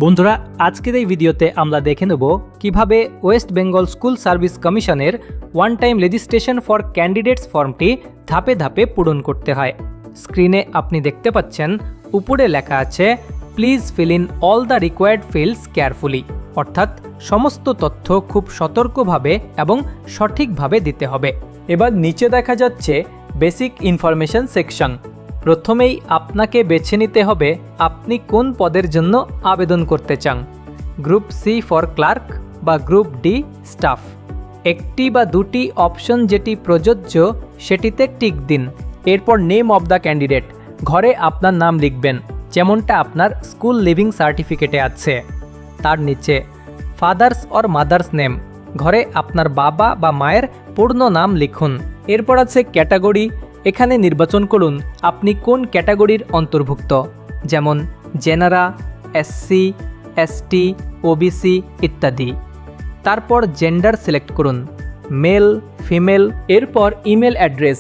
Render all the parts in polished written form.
বন্ধুরা, আজকের এই ভিডিওতে আমরা দেখে নেব কিভাবে ওয়েস্ট বেঙ্গল স্কুল সার্ভিস কমিশনের one time registration for candidates ফর্মটি ধাপে ধাপে পূরণ করতে হয়। স্ক্রিনে আপনি দেখতে পাচ্ছেন উপরে লেখা আছে please fill in all the required fields carefully, অর্থাৎ সমস্ত তথ্য খুব সতর্কভাবে এবং সঠিকভাবে দিতে হবে। এবার নিচে দেখা যাচ্ছে বেসিক ইনফরমেশন সেকশন। প্রথমেই আপনাকে বেছে নিতে হবে আপনি কোন পদের জন্য আবেদন করতে চান, গ্রুপ সি ফর ক্লার্ক বা গ্রুপ ডি স্টাফ। একটি বা দুটি অপশন যেটি প্রযোজ্য সেটিতে টিক দিন। এরপর নেম অব দ্য ক্যান্ডিডেট, ঘরে আপনার নাম লিখবেন যেমনটা আপনার স্কুল লিভিং সার্টিফিকেটে আছে। তার নিচে ফাদার্স অর মাদার্স নেম, ঘরে আপনার বাবা বা মায়ের পূর্ণ নাম লিখুন। এরপর আছে ক্যাটাগরি, এখানে নির্বাচন করুন আপনি কোন ক্যাটাগরির অন্তর্ভুক্ত, যেমন জেনারা, এসসি, এসটি, ওবিসি ইত্যাদি। তারপর জেন্ডার সিলেক্ট করুন, মেল, ফিমেল। এরপর ইমেল অ্যাড্রেস,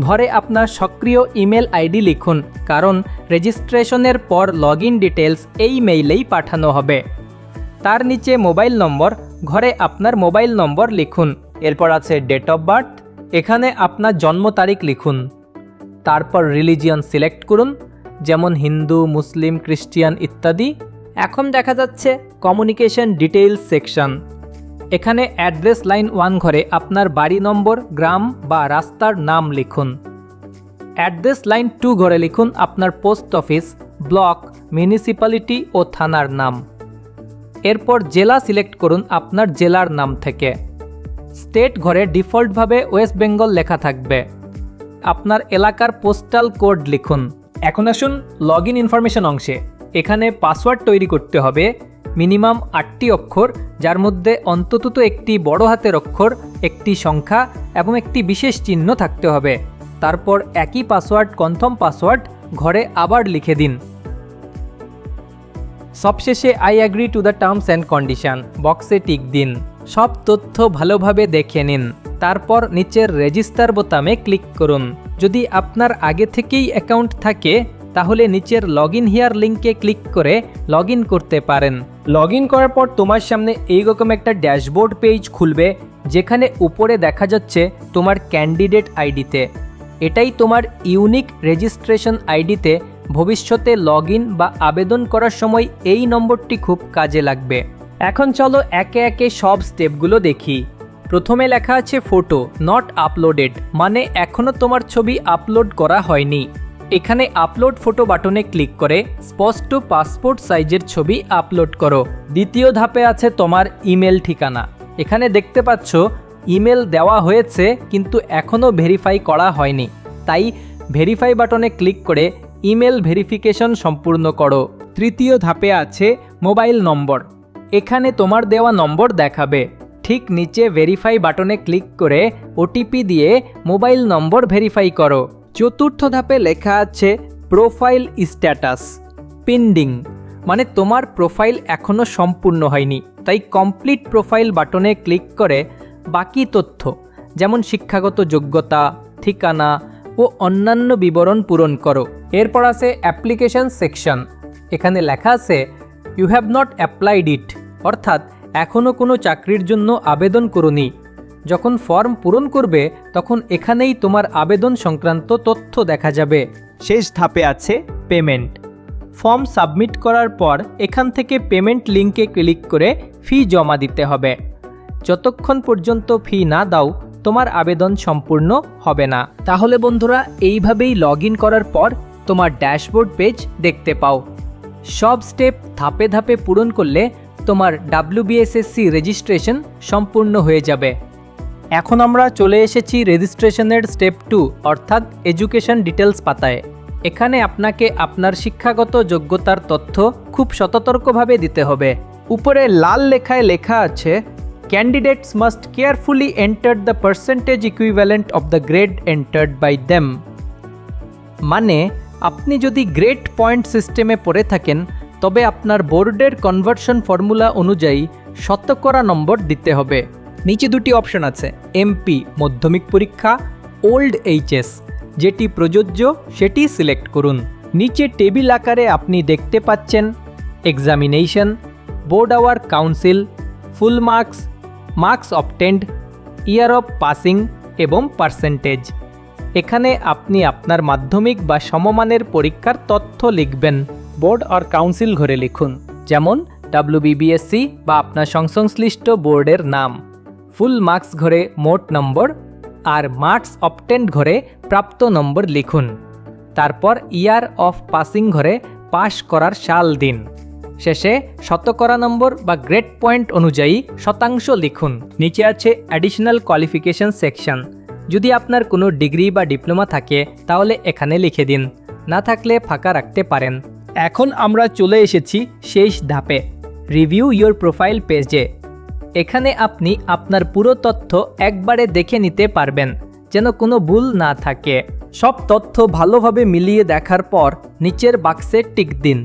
ঘরে আপনার সক্রিয় ইমেল আইডি লিখুন, কারণ রেজিস্ট্রেশনের পর লগ ইন ডিটেলস এই মেইলেই পাঠানো হবে। তার নিচে মোবাইল নম্বর, ঘরে আপনার মোবাইল নম্বর লিখুন। এরপর আছে ডেট অফ বার্থ, এখানে আপনার জন্ম তারিখ লিখুন। তারপর রিলিজিয়ন সিলেক্ট করুন, যেমন হিন্দু, মুসলিম, খ্রিস্টান ইত্যাদি। এখন দেখা যাচ্ছে কমিউনিকেশন ডিটেইলস সেকশন। এখানে অ্যাড্রেস লাইন 1 ঘরে আপনার বাড়ি নম্বর, গ্রাম বা রাস্তার নাম লিখুন। অ্যাড্রেস লাইন 2 ঘরে লিখুন আপনার পোস্ট অফিস, ব্লক, মিউনিসিপ্যালিটি ও থানার নাম। এরপর জেলা সিলেক্ট করুন আপনার জেলার নাম থেকে। স্টেট ঘরে ডিফল্টভাবে ওয়েস্ট বেঙ্গল লেখা থাকবে। আপনার এলাকার পোস্টাল কোড লিখুন। এখন আসুন লগ ইন ইনফরমেশন অংশে। এখানে পাসওয়ার্ড তৈরি করতে হবে, মিনিমাম 8টি অক্ষর, যার মধ্যে অন্তত একটি বড় হাতের অক্ষর, একটি সংখ্যা এবং একটি বিশেষ চিহ্ন থাকতে হবে। তারপর একই পাসওয়ার্ড, কনফার্ম পাসওয়ার্ড ঘরে আবার লিখে দিন। সবশেষে I agree to the terms and condition বক্সে টিক দিন। সব তথ্য ভালোভাবে দেখে নিন, তারপর নিচের রেজিস্টার বোতামে ক্লিক করুন। যদি আপনার আগে থেকেই অ্যাকাউন্ট থাকে তাহলে নিচের লগ ইন হিয়ার লিঙ্কে ক্লিক করে লগ ইন করতে পারেন। লগ ইন করার পর তোমার সামনে এইরকম একটা ড্যাশবোর্ড পেজ খুলবে, যেখানে উপরে দেখা যাচ্ছে তোমার ক্যান্ডিডেট আইডিতে। এটাই তোমার ইউনিক রেজিস্ট্রেশন আইডিতে ভবিষ্যতে লগ ইন বা আবেদন করার সময় এই নম্বরটি খুব কাজে লাগবে। এখন চলো একে একে সব স্টেপগুলো দেখি। প্রথমে লেখা আছে ফটো নট আপলোডেড, মানে এখনও তোমার ছবি আপলোড করা হয়নি। এখানে আপলোড ফটো বাটনে ক্লিক করে স্পষ্ট পাসপোর্ট সাইজের ছবি আপলোড করো। দ্বিতীয় ধাপে আছে তোমার ইমেল ঠিকানা। এখানে দেখতে পাচ্ছ ইমেল দেওয়া হয়েছে কিন্তু এখনও ভেরিফাই করা হয়নি, তাই ভেরিফাই বাটনে ক্লিক করে ইমেল ভেরিফিকেশন সম্পূর্ণ করো। তৃতীয় ধাপে আছে মোবাইল নম্বর, এখানে তোমার দেওয়া নম্বর দেখাবে। ঠিক নিচে ভেরিফাই বাটনে ক্লিক করে ওটিপি দিয়ে মোবাইল নম্বর ভেরিফাই করো। চতুর্থ ধাপে লেখা আছে প্রোফাইল স্ট্যাটাস পেন্ডিং, মানে তোমার প্রোফাইল এখনও সম্পূর্ণ হয়নি, তাই কমপ্লিট প্রোফাইল বাটনে ক্লিক করে বাকি তথ্য যেমন শিক্ষাগত যোগ্যতা, ঠিকানা ও অন্যান্য বিবরণ পূরণ করো। এরপর আছে অ্যাপ্লিকেশন সেকশন। এখানে লেখা আছে ইউ হ্যাভ নট অ্যাপ্লাইড ইট, অর্থাৎ এখনও কোনো চাকরির জন্য আবেদন করোনি। যখন ফর্ম পূরণ করবে তখন এখানেই তোমার আবেদন সংক্রান্ত তথ্য দেখা যাবে। শেষ ধাপে আছে পেমেন্ট। ফর্ম সাবমিট করার পর এখান থেকে পেমেন্ট লিঙ্কে ক্লিক করে ফি জমা দিতে হবে। যতক্ষণ পর্যন্ত ফি না দাও তোমার আবেদন সম্পূর্ণ হবে না। তাহলে বন্ধুরা, এইভাবেই লগ ইন করার পর তোমার ড্যাশবোর্ড পেজ দেখতে পাও। সব স্টেপ ধাপে ধাপে পূরণ করলে তোমার WBSSC রেজিস্ট্রেশন সম্পূর্ণ হয়ে যাবে। এখন আমরা চলে এসেছি রেজিস্ট্রেশনের স্টেপ 2 অর্থাৎ এডুকেশন ডিটেলস পাতায়। এখানে আপনাকে আপনার শিক্ষাগত যোগ্যতার তথ্য খুব সতর্কভাবে দিতে হবে। উপরে লাল লেখায় লেখা আছে candidates must carefully enter the percentage equivalent of the grade entered by them, মানে আপনি যদি গ্রেড পয়েন্ট সিস্টেমে পড়ে থাকেন তবে আপনার বোর্ডের কনভার্সন ফর্মুলা অনুযায়ী শতকরা নম্বর দিতে হবে। নিচে দুটি অপশন আছে, এমপি মাধ্যমিক পরীক্ষা, ওল্ড এইচএস, যেটি প্রযোজ্য সেটি সিলেক্ট করুন। নিচে টেবিল আকারে আপনি দেখতে পাচ্ছেন examination, board our council, full marks, marks obtained, year of passing এবং পার্সেন্টেজ। এখানে আপনি আপনার মাধ্যমিক বা সমমানের পরীক্ষার তথ্য লিখবেন। বোর্ড আর কাউন্সিল ঘরে লিখুন, যেমন WBBSC বা আপনার সংশ্লিষ্ট বোর্ডের নাম। ফুল মার্কস ঘরে মোট নম্বর আর মার্কস অবটেন্ড ঘরে প্রাপ্ত নম্বর লিখুন। তারপর ইয়ার অফ পাসিং ঘরে পাশ করার সাল দিন। শেষে শতকরা নম্বর বা গ্রেড পয়েন্ট অনুযায়ী শতাংশ লিখুন। নিচে আছে অ্যাডিশনাল কোয়ালিফিকেশন সেকশন। যদি আপনার কোনো ডিগ্রি বা ডিপ্লোমা থাকে তাহলে এখানে লিখে দিন, না থাকলে ফাঁকা রাখতে পারেন। এখন আমরা চলে এসেছি শেষ ধাপে, রিভিউ ইয়োর প্রোফাইল পেজে। এখানে আপনি আপনার পুরো তথ্য একবারে দেখে নিতে পারবেন, যেন কোনো ভুল না থাকে। সব তথ্য ভালোভাবে মিলিয়ে দেখার পর নিচের বাক্সে টিক দিন,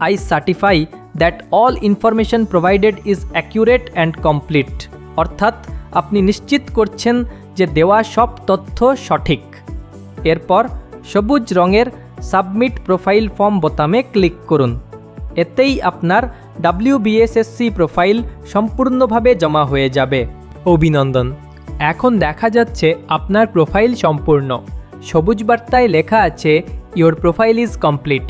I certify that all information provided is accurate and complete. অর্থাৎ আপনি নিশ্চিত করছেন যে দেওয়া সব তথ্য সঠিক। এরপর সবুজ রঙের সাবমিট প্রোফাইল ফর্ম বোতামে ক্লিক করুন। এতেই আপনার WBSSC প্রোফাইল সম্পূর্ণভাবে জমা হয়ে যাবে। অভিনন্দন, এখন দেখা যাচ্ছে আপনার প্রোফাইল সম্পূর্ণ। সবুজ বার্তায় লেখা আছে your profile is complete,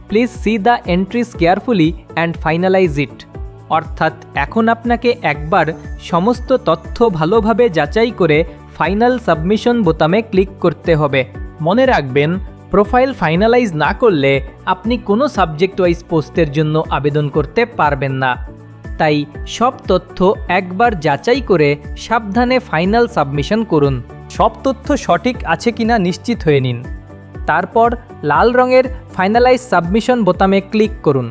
please see the entries carefully and finalise it. অর্থাৎ এখন আপনাকে একবার সমস্ত তথ্য ভালোভাবে যাচাই করে ফাইনাল সাবমিশন বোতামে ক্লিক করতে হবে। মনে রাখবেন, প্রোফাইল ফাইনালাইজ না করলে আপনি কোনো সাবজেক্ট ওয়াইজ পোস্টের জন্য আবেদন করতে পারবেন না। তাই সব তথ্য একবার যাচাই করে সাবধানে ফাইনাল সাবমিশন করুন। সব তথ্য সঠিক আছে কিনা নিশ্চিত হয়ে নিন। তারপর লাল রঙের ফাইনালাইজ সাবমিশন বোতামে ক্লিক করুন।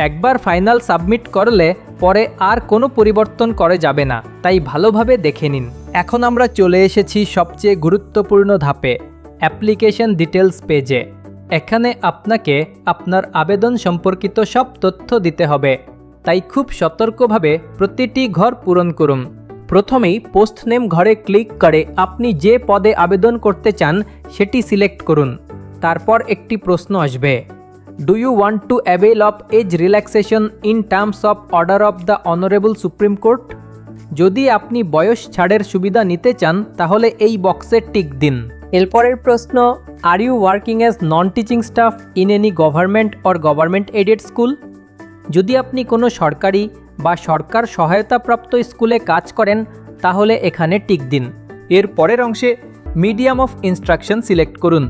একবার ফাইনাল সাবমিট করলে পরে আর কোনো পরিবর্তন করা যাবে না, তাই ভালোভাবে দেখে নিন। এখন আমরা চলে এসেছি সবচেয়ে গুরুত্বপূর্ণ ধাপে, অ্যাপ্লিকেশন ডিটেলস পেজে। এখানে আপনাকে আপনার আবেদন সম্পর্কিত সব তথ্য দিতে হবে, তাই খুব সতর্কভাবে প্রতিটি ঘর পূরণ করুন। প্রথমেই পোস্ট নেম ঘরে ক্লিক করে আপনি যে পদে আবেদন করতে চান সেটি সিলেক্ট করুন। তারপর একটি প্রশ্ন আসবে, do you want to avail of age relaxation in terms of order of the honourable Supreme Court? যদি আপনি বয়স ছাড়ের সুবিধা নিতে চান তাহলে এই বক্সে টিক দিন। এরপরের প্রশ্ন, are you working as non teaching staff in any government or government aided school? যদি আপনি কোনো সরকারি বা সরকার সহায়তাপ্রাপ্ত স্কুলে কাজ করেন তাহলে এখানে টিক দিন। এর পরের অংশে মিডিয়াম অফ ইনস্ট্রাকশন সিলেক্ট করুন।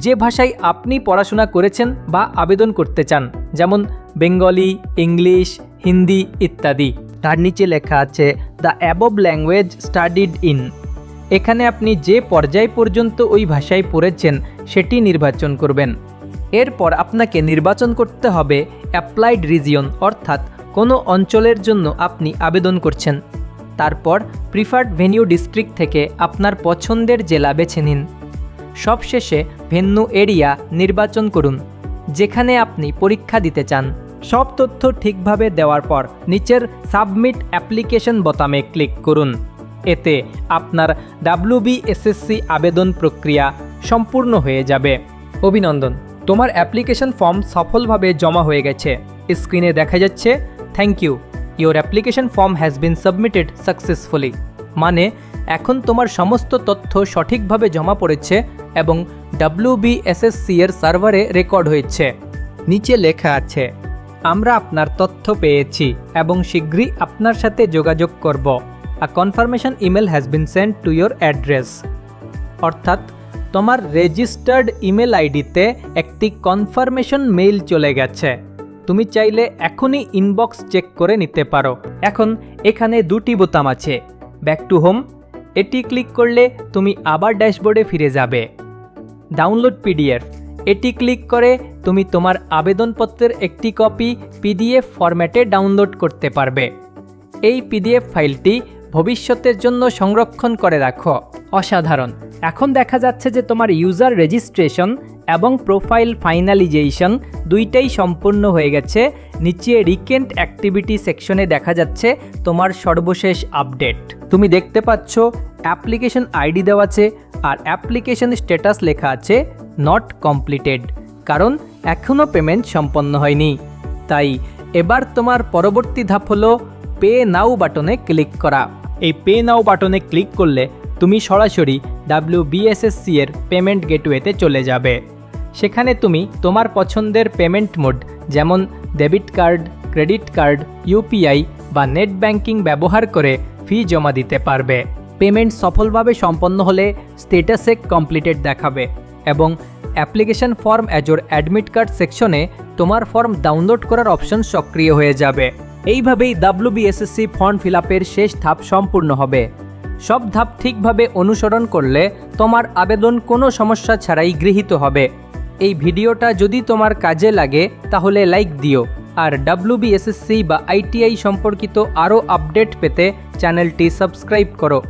যে ভাষায় আপনি পড়াশোনা করেছেন বা আবেদন করতে চান, যেমন বেঙ্গলি, ইংলিশ, হিন্দি ইত্যাদি। তার নিচে লেখা আছে the above language studied in. এখানে আপনি যে পর্যায় পর্যন্ত ওই ভাষায় পড়েছেন সেটি নির্বাচন করবেন। এরপর আপনাকে নির্বাচন করতে হবে অ্যাপ্লাইড রিজিয়ন, অর্থাৎ কোনো অঞ্চলের জন্য আপনি আবেদন করছেন। তারপর প্রিফার্ড ভেন্যু ডিস্ট্রিক্ট থেকে আপনার পছন্দের জেলা বেছে নিন। সবশেষে ভেন্যু এরিয়া নির্বাচন করুন, যেখানে আপনি পরীক্ষা দিতে চান। সব তথ্য ঠিকভাবে দেওয়ার পর নিচের সাবমিট অ্যাপ্লিকেশন বোতামে ক্লিক করুন। এতে আপনার WBSSC আবেদন প্রক্রিয়া সম্পূর্ণ হয়ে যাবে। অভিনন্দন, তোমার অ্যাপ্লিকেশন ফর্ম সফলভাবে জমা হয়ে গেছে। স্ক্রিনে দেখা যাচ্ছে thank you, your application form has been submitted successfully. মানে এখন তোমার সমস্ত তথ্য সঠিকভাবে জমা পড়েছে এবং WBSSC এর সার্ভারে রেকর্ড হয়েছে। নিচে লেখা আছে, আমরা আপনার তথ্য পেয়েছি এবং শীঘ্রই আপনার সাথে যোগাযোগ করব। A confirmation email has been sent to your address. অর্থাৎ তোমার রেজিস্টার্ড ইমেল আইডিতে একটি কনফার্মেশন মেইল চলে গেছে। তুমি চাইলে এখনই ইনবক্স চেক করে নিতে পারো। এখন এখানে দুটি বোতাম আছে, ব্যাক টু হোম, এটি ক্লিক করলে তুমি আবার ড্যাশবোর্ডে ফিরে যাবে। ডাউনলোড PDF, এটি ক্লিক করে তুমি তোমার আবেদনপত্রের একটি কপি PDF ফরম্যাটে ডাউনলোড করতে পারবে। এই PDF ফাইলটি ভবিষ্যতের জন্য সংরক্ষণ করে রাখো। অসাধারণ, এখন দেখা যাচ্ছে যে তোমার ইউজার রেজিস্ট্রেশন এবং প্রোফাইল ফাইনালাইজেশন দুইটাই সম্পূর্ণ হয়ে গেছে। নিচে রিকেন্ট অ্যাক্টিভিটি সেকশনে দেখা যাচ্ছে তোমার সর্বশেষ আপডেট। তুমি দেখতে পাচ্ছ অ্যাপ্লিকেশন আইডি দেওয়া আছে আর অ্যাপ্লিকেশন স্ট্যাটাস লেখা আছে নট কমপ্লিটেড, কারণ এখনও পেমেন্ট সম্পন্ন হয়নি। তাই এবার তোমার পরবর্তী ধাপ হলো পে নাও বাটনে ক্লিক করা। এই পে নাও বাটনে ক্লিক করলে তুমি সরাসরি WBSSC এর পেমেন্ট গেটওয়েতে চলে যাবে। সেখানে তুমি তোমার পছন্দের পেমেন্ট মোড যেমন debit card, credit card, UPI বা নেট ব্যাংকিং ব্যবহার করে ফি জমা দিতে পারবে। পেমেন্ট সফলভাবে সম্পন্ন হলে স্ট্যাটাসে কমপ্লিটেড দেখাবে এবং অ্যাপ্লিকেশন ফর্ম অ্যাজোর অ্যাডমিট কার্ড সেকশনে তোমার ফর্ম ডাউনলোড করার অপশন সক্রিয় হয়ে যাবে। এইভাবেই WBSSC ফর্ম ফিল আপের শেষ ধাপ সম্পূর্ণ হবে। সব ধাপ ঠিকভাবে অনুসরণ করলে তোমার আবেদন কোনো সমস্যা ছাড়াই গৃহীত হবে। এই ভিডিওটা যদি তোমার কাজে লাগে তাহলে লাইক দিও, আর WBSSC বা ITI সম্পর্কিত আরও আপডেট পেতে চ্যানেলটি সাবস্ক্রাইব করো।